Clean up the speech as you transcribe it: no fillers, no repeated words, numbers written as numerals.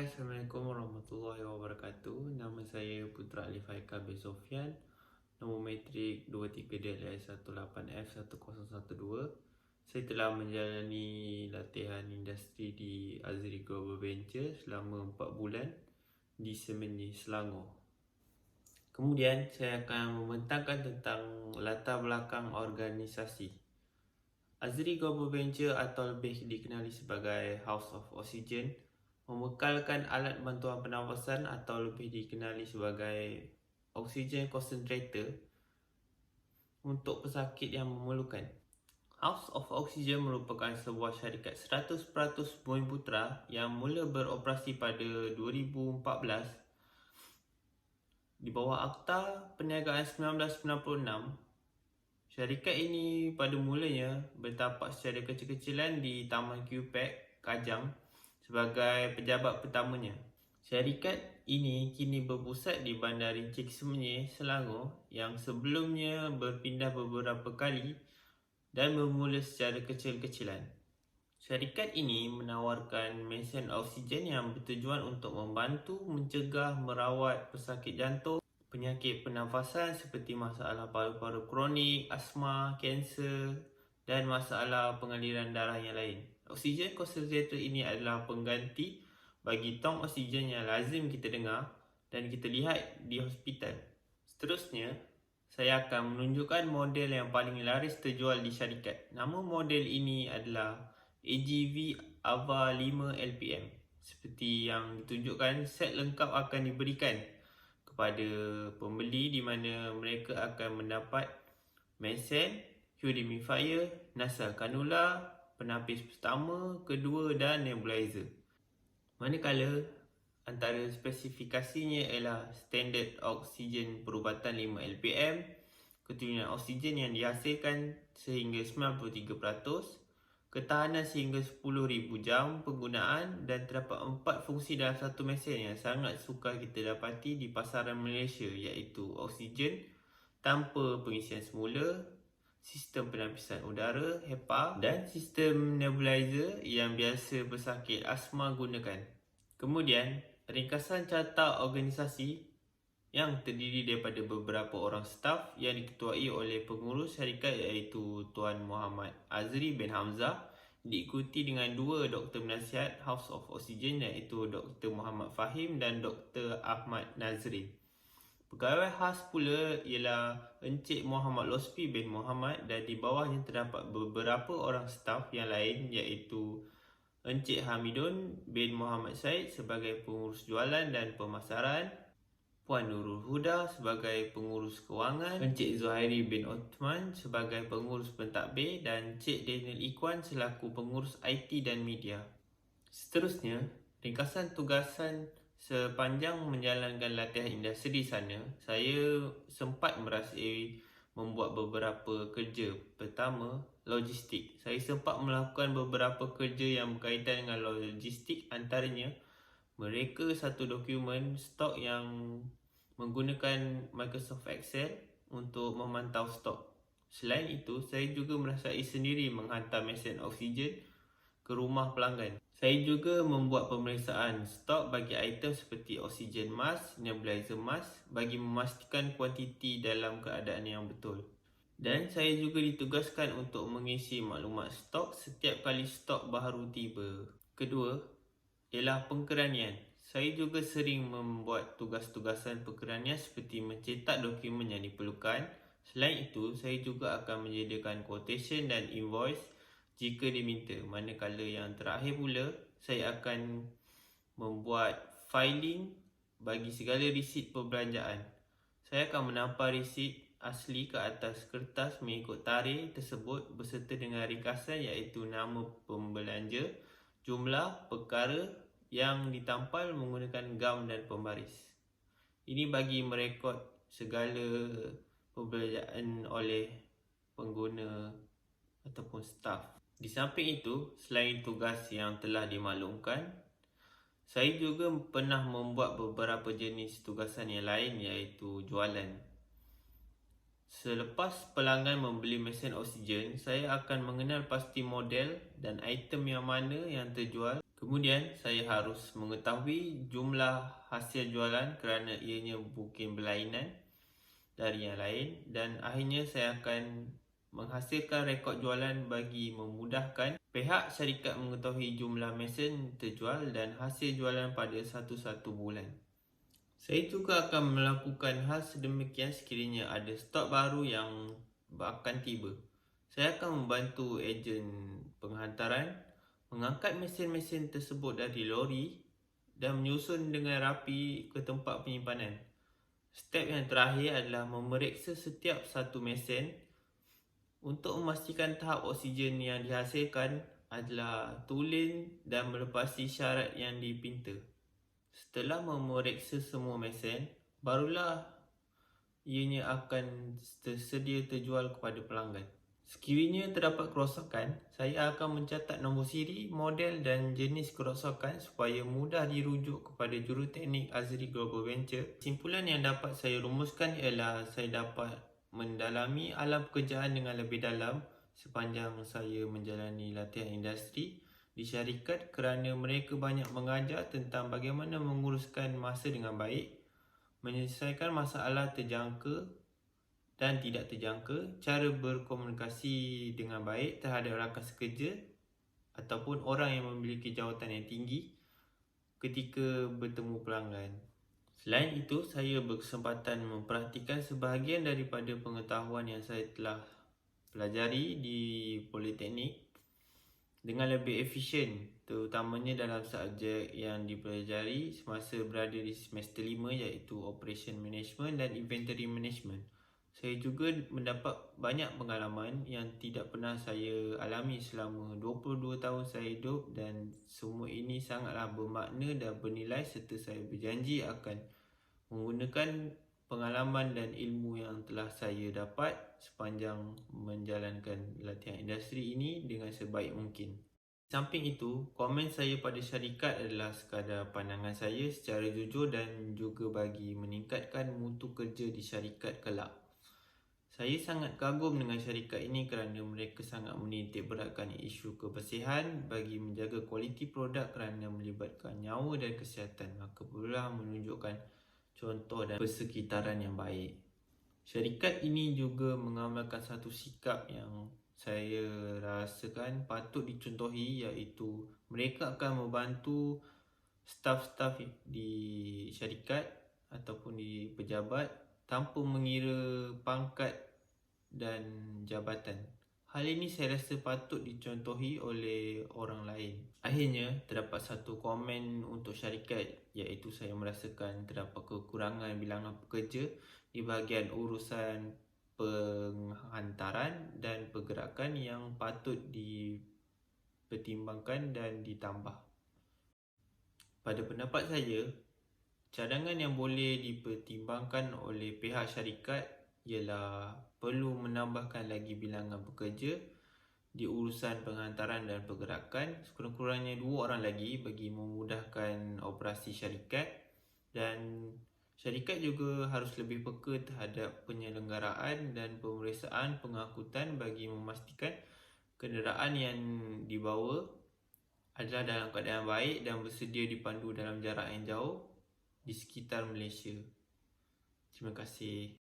Hai, Assalamualaikum warahmatullahi wabarakatuh. Nama saya Putra Alif Haikal bin Sofyan. Nombor matrik 23DLS18F1012. Saya telah menjalani latihan industri di Azri Global Venture selama 4 bulan di Semenyi, Selangor. Kemudian saya akan membentangkan tentang latar belakang organisasi. Azri Global Venture atau lebih dikenali sebagai House of Oxygen membekalkan alat bantuan pernafasan atau lebih dikenali sebagai oxygen concentrator untuk pesakit yang memerlukan. House of Oxygen merupakan sebuah syarikat 100% Bumiputera yang mula beroperasi pada 2014 di bawah Akta Perniagaan 1996. Syarikat ini pada mulanya bertapak secara kecil-kecilan di Taman QPEC, Kajang sebagai pejabat pertamanya. Syarikat ini kini berpusat di Bandar Rincik Semenyi, Selangor yang sebelumnya berpindah beberapa kali dan bermula secara kecil-kecilan. Syarikat ini menawarkan mesin oksigen yang bertujuan untuk membantu mencegah merawat pesakit jantung, penyakit pernafasan seperti masalah paru-paru kronik, asma, kanser dan masalah pengaliran darah yang lain. Oksigen concentrator ini adalah pengganti bagi tong oksigen yang lazim kita dengar dan kita lihat di hospital. Seterusnya, saya akan menunjukkan model yang paling laris terjual di syarikat. Nama model ini adalah AGV AVA 5 LPM. Seperti yang ditunjukkan, set lengkap akan diberikan kepada pembeli di mana mereka akan mendapat mesin, humidifier, nasal kanula, penapis pertama, kedua dan nebulizer. Manakala antara spesifikasinya ialah standard oksigen perubatan 5 LPM, keturunan oksigen yang dihasilkan sehingga 93%, ketahanan sehingga 10,000 jam penggunaan dan terdapat 4 fungsi dalam satu mesin yang sangat sukar kita dapati di pasaran Malaysia, iaitu oksigen tanpa pengisian semula, sistem penapisan udara HEPA dan sistem nebulizer yang biasa pesakit asma gunakan. Kemudian, ringkasan carta organisasi yang terdiri daripada beberapa orang staf yang diketuai oleh pengurus syarikat iaitu Tuan Muhammad Azri bin Hamzah, diikuti dengan 2 doktor penasihat House of Oxygen iaitu Dr. Muhammad Fahim dan Dr. Ahmad Nazrin. Pegawai khas pula ialah Encik Muhammad Lospi bin Muhammad dan di bawahnya terdapat beberapa orang staf yang lain iaitu Encik Hamidun bin Muhammad Said sebagai pengurus jualan dan pemasaran, Puan Nurul Huda sebagai pengurus kewangan, Encik Zuhairi bin Uthman sebagai pengurus pentadbir dan Encik Daniel Ikhwan selaku pengurus IT dan media. Seterusnya, ringkasan tugasan sepanjang menjalankan latihan industri di sana, saya sempat merasai membuat beberapa kerja. Pertama, logistik. Saya sempat melakukan beberapa kerja yang berkaitan dengan logistik, antaranya mereka satu dokumen stok yang menggunakan Microsoft Excel untuk memantau stok. Selain itu, saya juga merasai sendiri menghantar mesin oksigen ke rumah pelanggan. Saya juga membuat pemeriksaan stok bagi item seperti oksigen mask, nebulizer mask bagi memastikan kuantiti dalam keadaan yang betul. Dan saya juga ditugaskan untuk mengisi maklumat stok setiap kali stok baru tiba. Kedua, ialah pengkeranian. Saya juga sering membuat tugas-tugasan pengkeranian seperti mencetak dokumen yang diperlukan. Selain itu, saya juga akan menyediakan quotation dan invoice jika diminta. Manakala yang terakhir pula, saya akan membuat filing bagi segala resit perbelanjaan. Saya akan menampar resit asli ke atas kertas mengikut tarikh tersebut beserta dengan ringkasan iaitu nama pembelanja, jumlah, perkara yang ditampal menggunakan gam dan pembaris. Ini bagi merekod segala perbelanjaan oleh pengguna ataupun staf. Di samping itu, selain tugas yang telah dimaklumkan, saya juga pernah membuat beberapa jenis tugasan yang lain iaitu jualan. Selepas pelanggan membeli mesin oksigen, saya akan mengenal pasti model dan item yang mana yang terjual. Kemudian saya harus mengetahui jumlah hasil jualan kerana ianya mungkin berlainan dari yang lain, dan akhirnya saya akan menghasilkan rekod jualan bagi memudahkan pihak syarikat mengetahui jumlah mesin terjual dan hasil jualan pada satu-satu bulan. Saya juga akan melakukan hal sedemikian sekiranya ada stok baru yang akan tiba. Saya akan membantu ejen penghantaran mengangkat mesin-mesin tersebut dari lori dan menyusun dengan rapi ke tempat penyimpanan. Step yang terakhir adalah memeriksa setiap satu mesin untuk memastikan tahap oksigen yang dihasilkan adalah tulen dan melepasi syarat yang dipinta. Setelah memeriksa semua mesin, barulah ianya akan tersedia terjual kepada pelanggan. Sekiranya terdapat kerosakan, saya akan mencatat nombor siri, model dan jenis kerosakan supaya mudah dirujuk kepada juruteknik Azri Global Venture. Kesimpulan yang dapat saya rumuskan ialah saya dapat mendalami alam pekerjaan dengan lebih dalam sepanjang saya menjalani latihan industri di syarikat kerana mereka banyak mengajar tentang bagaimana menguruskan masa dengan baik, menyelesaikan masalah terjangka dan tidak terjangka, cara berkomunikasi dengan baik terhadap rakan sekerja ataupun orang yang memiliki jawatan yang tinggi ketika bertemu pelanggan. Selain itu, saya berkesempatan memperhatikan sebahagian daripada pengetahuan yang saya telah pelajari di Politeknik dengan lebih efisien, terutamanya dalam subjek yang dipelajari semasa berada di semester 5 iaitu Operation Management dan Inventory Management. Saya juga mendapat banyak pengalaman yang tidak pernah saya alami selama 22 tahun saya hidup, dan semua ini sangatlah bermakna dan bernilai serta saya berjanji akan menggunakan pengalaman dan ilmu yang telah saya dapat sepanjang menjalankan latihan industri ini dengan sebaik mungkin. Samping itu, komen saya pada syarikat adalah sekadar pandangan saya secara jujur dan juga bagi meningkatkan mutu kerja di syarikat kelak. Saya sangat kagum dengan syarikat ini kerana mereka sangat menitik beratkan isu kebersihan bagi menjaga kualiti produk kerana melibatkan nyawa dan kesihatan. Maka perlulah menunjukkan contoh dan persekitaran yang baik. Syarikat ini juga mengamalkan satu sikap yang saya rasakan patut dicontohi, iaitu mereka akan membantu staf-staf di syarikat ataupun di pejabat tanpa mengira pangkat dan jabatan. Hal ini saya rasa patut dicontohi oleh orang lain. Akhirnya, terdapat satu komen untuk syarikat, iaitu saya merasakan terdapat kekurangan bilangan pekerja di bahagian urusan penghantaran dan pergerakan yang patut dipertimbangkan dan ditambah. Pada pendapat saya, cadangan yang boleh dipertimbangkan oleh pihak syarikat ialah perlu menambahkan lagi bilangan pekerja di urusan penghantaran dan pergerakan, sekurang-kurangnya 2 orang lagi bagi memudahkan operasi syarikat, dan syarikat juga harus lebih peka terhadap penyelenggaraan dan pemeriksaan pengangkutan bagi memastikan kenderaan yang dibawa adalah dalam keadaan baik dan bersedia dipandu dalam jarak yang jauh di sekitar Malaysia. Terima kasih.